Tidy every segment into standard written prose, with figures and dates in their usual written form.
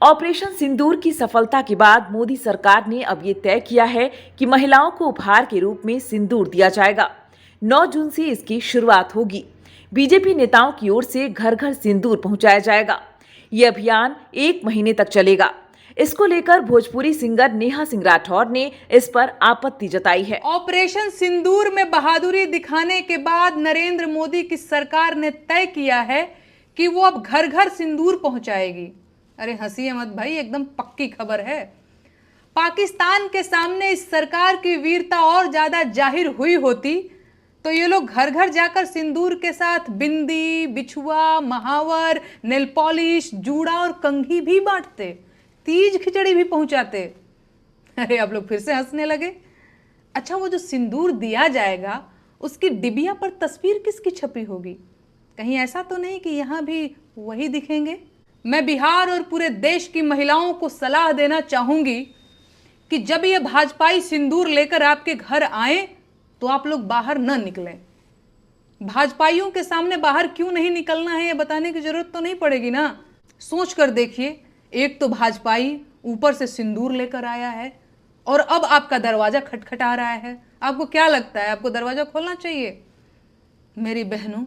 Operation सिंदूर की सफलता के बाद मोदी सरकार ने अब ये तय किया है कि महिलाओं को उपहार के रूप में सिंदूर दिया जाएगा। 9 जून से इसकी शुरुआत होगी। बीजेपी नेताओं की ओर से घर घर सिंदूर पहुंचाया जाएगा। ये अभियान 1 महीने तक चलेगा। इसको लेकर भोजपुरी सिंगर नेहा सिंह राठौर ने इस पर आपत्ति जताई है। ऑपरेशन सिंदूर में बहादुरी दिखाने के बाद नरेंद्र मोदी की सरकार ने तय किया है कि वो अब घर घर सिंदूर पहुंचाएगी। अरे हंसिए मत भाई, एकदम पक्की खबर है। पाकिस्तान के सामने इस सरकार की वीरता और ज्यादा जाहिर हुई होती तो ये लोग घर घर जाकर सिंदूर के साथ बिंदी, बिछुआ, महावर, नेल पॉलिश, जूड़ा और कंघी भी बांटते, तीज खिचड़ी भी पहुंचाते। अरे आप लोग फिर से हंसने लगे। अच्छा, वो जो सिंदूर दिया जाएगा उसकी डिबिया पर तस्वीर किसकी छपी होगी? कहीं ऐसा तो नहीं कि यहाँ भी वही दिखेंगे? मैं बिहार और पूरे देश की महिलाओं को सलाह देना चाहूंगी कि जब ये भाजपाई सिंदूर लेकर आपके घर आए तो आप लोग बाहर न निकलें। भाजपाइयों के सामने बाहर क्यों नहीं निकलना है ये बताने की जरूरत तो नहीं पड़ेगी ना। सोच कर देखिए, एक तो भाजपाई ऊपर से सिंदूर लेकर आया है और अब आपका दरवाजा खटखटा रहा है। आपको क्या लगता है, आपको दरवाजा खोलना चाहिए? मेरी बहनों,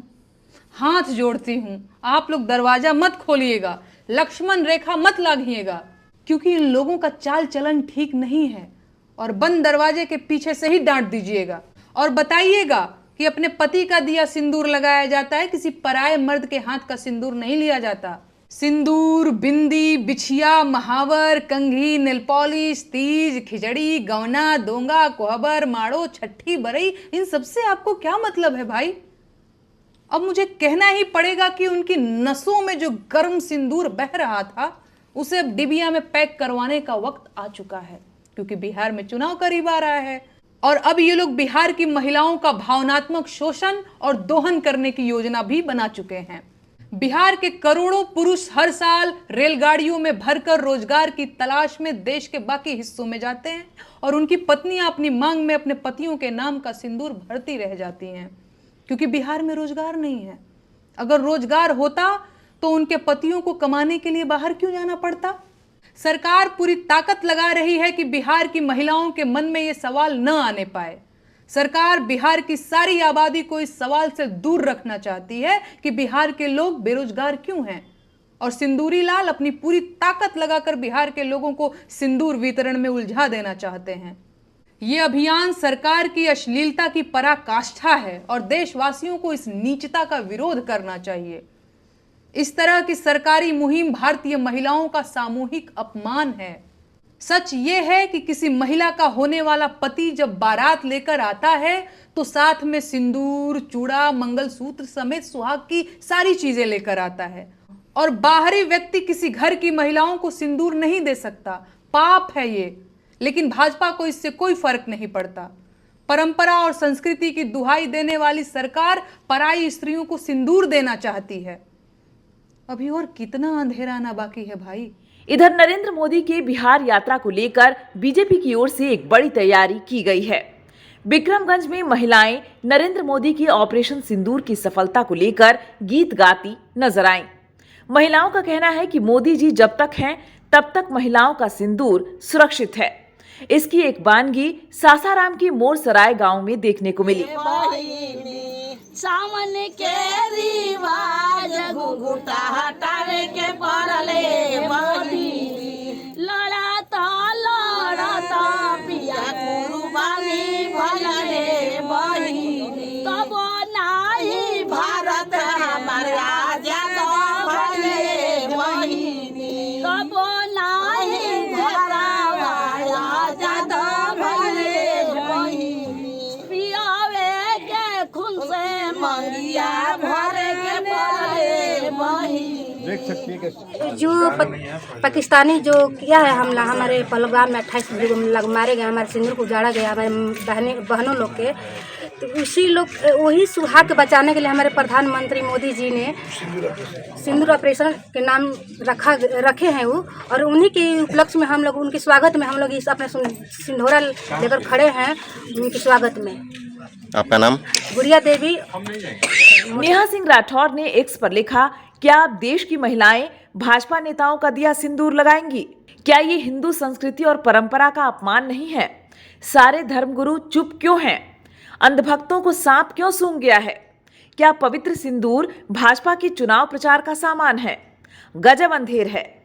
हाथ जोड़ती हूं, आप लोग दरवाजा मत खोलिएगा, लक्ष्मण रेखा मत लागिएगा, क्योंकि इन लोगों का चाल चलन ठीक नहीं है। और बंद दरवाजे के पीछे से ही डांट दीजिएगा और बताइएगा कि अपने पति का दिया सिंदूर लगाया जाता है, किसी पराये मर्द के हाथ का सिंदूर नहीं लिया जाता। सिंदूर, बिंदी, बिछिया, महावर, कंघी, नेल पॉलिश, तीज, खिचड़ी, गवना, दोंगा, कोहबर, माड़ो, छठी, बरई, इन सबसे आपको क्या मतलब है भाई? अब मुझे कहना ही पड़ेगा कि उनकी नसों में जो गर्म सिंदूर बह रहा था उसे अब डिबिया में पैक करवाने का वक्त आ चुका है, क्योंकि बिहार में चुनाव करीब आ रहा है और अब ये लोग बिहार की महिलाओं का भावनात्मक शोषण और दोहन करने की योजना भी बना चुके हैं। बिहार के करोड़ों पुरुष हर साल रेलगाड़ियों में भरकर रोजगार की तलाश में देश के बाकी हिस्सों में जाते हैं और उनकी पत्नियां अपनी मांग में अपने पतियों के नाम का सिंदूर भरती रह जाती हैं, क्योंकि बिहार में रोजगार नहीं है। अगर रोजगार होता तो उनके पतियों को कमाने के लिए बाहर क्यों जाना पड़ता? सरकार पूरी ताकत लगा रही है कि बिहार की महिलाओं के मन में यह सवाल न आने पाए। सरकार बिहार की सारी आबादी को इस सवाल से दूर रखना चाहती है कि बिहार के लोग बेरोजगार क्यों हैं, और सिंदूरी लाल अपनी पूरी ताकत लगाकर बिहार के लोगों को सिंदूर वितरण में उलझा देना चाहते हैं। ये अभियान सरकार की अश्लीलता की पराकाष्ठा है और देशवासियों को इस नीचता का विरोध करना चाहिए। इस तरह की सरकारी मुहिम भारतीय महिलाओं का सामूहिक अपमान है। सच ये है कि किसी महिला का होने वाला पति जब बारात लेकर आता है तो साथ में सिंदूर, चूड़ा, मंगलसूत्र समेत सुहाग की सारी चीजें लेकर आता है, और बाहरी व्यक्ति किसी घर की महिलाओं को सिंदूर नहीं दे सकता। पाप है ये। लेकिन भाजपा को इससे कोई फर्क नहीं पड़ता। परंपरा और संस्कृति की दुहाई देने वाली सरकार पराई स्त्रियों को सिंदूर देना चाहती है। अभी और कितना अंधेरा आना बाकी है भाई। इधर नरेंद्र मोदी के बिहार यात्रा को लेकर बीजेपी की ओर से एक बड़ी तैयारी की गई है। विक्रमगंज में महिलाएं नरेंद्र मोदी की ऑपरेशन सिंदूर की सफलता को लेकर गीत गाती नजर आईं। महिलाओं का कहना है कि मोदी जी जब तक हैं तब तक महिलाओं का सिंदूर सुरक्षित है। इसकी एक वानगी सासाराम के मोरसराय गांव में देखने को मिली। सावन के रिवाज घुघुटा हटावे के पड़ले बही, लड़ाता पिया कुर्बानी भले बही, तब नाही भारत हमार आजाद भले बही, तब नाही भारत आजाद भले बही, पियावे के खून से मंगिया भरे के पड़े बही। देख सकती है जो पाकिस्तानी जो किया है हमला हमारे पहलगाम में 28 लोग मारे गए, हमारे सिंदूर को उजाड़ा गया, हमारे बहनों लोग के, तो उसी लोग वही सुहाग के बचाने के लिए हमारे प्रधानमंत्री मोदी जी ने सिंदूर ऑपरेशन के नाम रखे हैं वो, और उन्हीं के उपलक्ष्य में हम लोग उनके स्वागत में हम लोग इस अपने सिंदूरा लेकर खड़े हैं उनके स्वागत में। आपका नाम? गुड़िया देवी। नेहा सिंह राठौर ने एक्स पर लिखा, क्या अब देश की महिलाएं भाजपा नेताओं का दिया सिंदूर लगाएंगी? क्या ये हिंदू संस्कृति और परंपरा का अपमान नहीं है? सारे धर्मगुरु चुप क्यों हैं? अंधभक्तों को सांप क्यों सूंघ गया है? क्या पवित्र सिंदूर भाजपा की चुनाव प्रचार का सामान है? गजब अंधेर है।